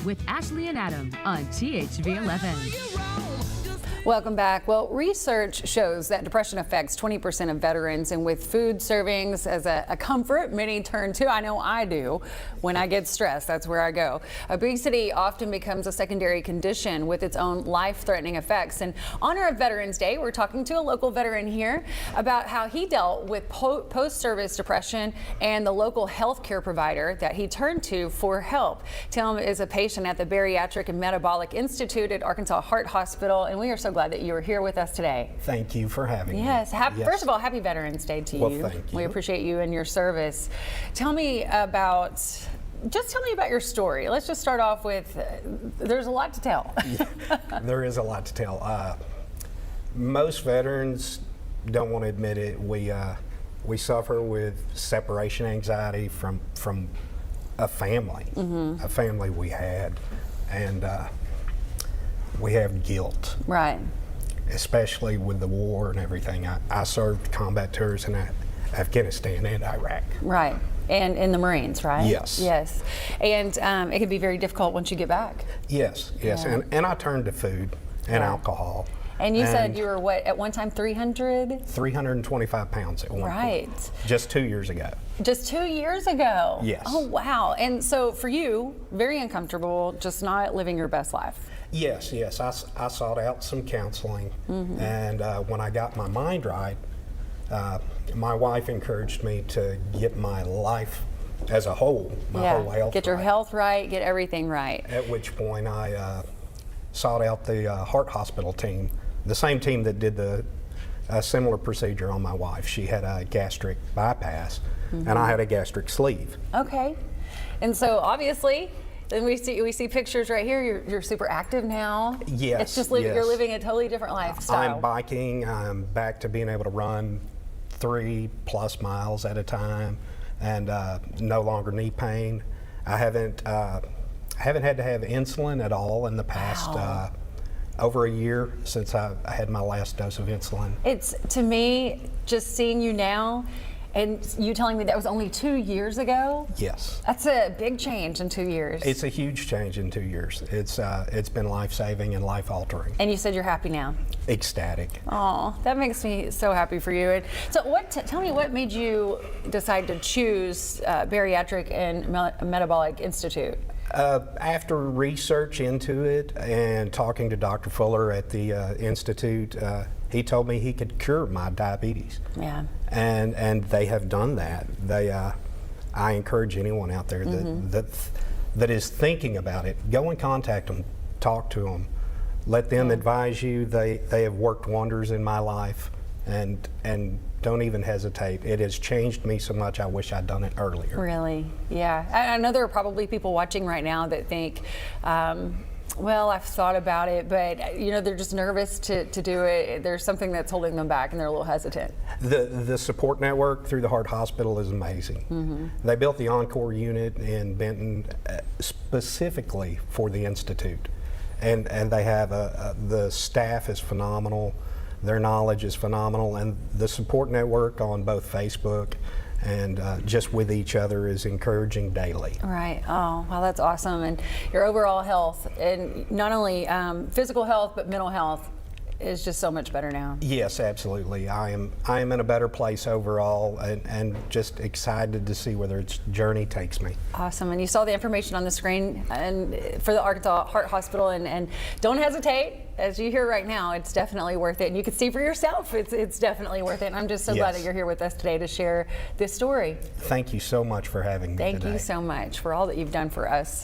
with Ashley and Adam on THV 11. Welcome back. Well, research shows that depression affects 20% of veterans, and with food servings as a comfort, many turn to. I know I do. When I get stressed, that's where I go. Obesity often becomes a secondary condition with its own life-threatening effects. In honor of Veterans Day, we're talking to a local veteran here about how he dealt with post-service depression and the local health care provider that he turned to for help. Tim is a patient at the Bariatric and Metabolic Institute at Arkansas Heart Hospital, and we are so glad that you are here with us today. Thank you for having me. Yes. First of all, happy Veterans Day to you. Thank you. We appreciate you and your service. Tell me about your story. Let's just start off with, there's a lot to tell. There is a lot to tell. Most veterans don't want to admit it. We suffer with separation anxiety from a family, a family we had, and we have guilt. Right. Especially with the war and everything. I served combat tours in Afghanistan and Iraq. Right. And in the Marines, right? Yes. Yes. And it can be very difficult once you get back. Yes. Yeah. And I turned to food and alcohol. And you said you were what, at one time 300? 325 pounds at one point. Right. Just 2 years ago. Just 2 years ago? Yes. Oh, wow. And so for you, very uncomfortable, just not living your best life. Yes. I sought out some counseling, and when I got my mind right, my wife encouraged me to get my life as a whole, whole health get your right. health right, get everything right. At which point I sought out the heart hospital team, the same team that did the similar procedure on my wife. She had a gastric bypass, and I had a gastric sleeve. Okay. And so obviously, then we see pictures right here. You're super active now. Yes. It's just you're living a totally different lifestyle. I'm biking. I'm back to being able to run 3+ miles at a time, and no longer knee pain. I haven't had to have insulin at all in the past over a year since I had my last dose of insulin. It's, to me, just seeing you now, and you telling me that was only 2 years ago? Yes. That's a big change in 2 years. It's a huge change in 2 years. It's been life-saving and life-altering. And you said you're happy now. Ecstatic. Oh, that makes me so happy for you. And so tell me what made you decide to choose Bariatric and Metabolic Institute? After research into it and talking to Dr. Fuller at the Institute, he told me he could cure my diabetes. Yeah. And they have done that. I encourage anyone out there that is thinking about it, go and contact them, talk to them, let them advise you. They have worked wonders in my life, and don't even hesitate. It has changed me so much. I wish I'd done it earlier. Really? Yeah. I know there are probably people watching right now that think, well, I've thought about it, but they're just nervous to do it. There's something that's holding them back, and they're a little hesitant. The support network through the Heart Hospital is amazing. They built the Encore unit in Benton specifically for the Institute, and they have the staff is phenomenal. Their knowledge is phenomenal, and the support network on both Facebook and just with each other is encouraging daily. Right. Oh, well, that's awesome. And your overall health, and not only physical health, but mental health, is just so much better now. Yes, absolutely. I am in a better place overall, and just excited to see where its journey takes me. Awesome. And you saw the information on the screen and for the Arkansas Heart Hospital, and don't hesitate. As you hear right now, it's definitely worth it. And you can see for yourself, it's definitely worth it. And I'm just so glad that you're here with us today to share this story. Thank you so much for having me today. Thank you so much for all that you've done for us.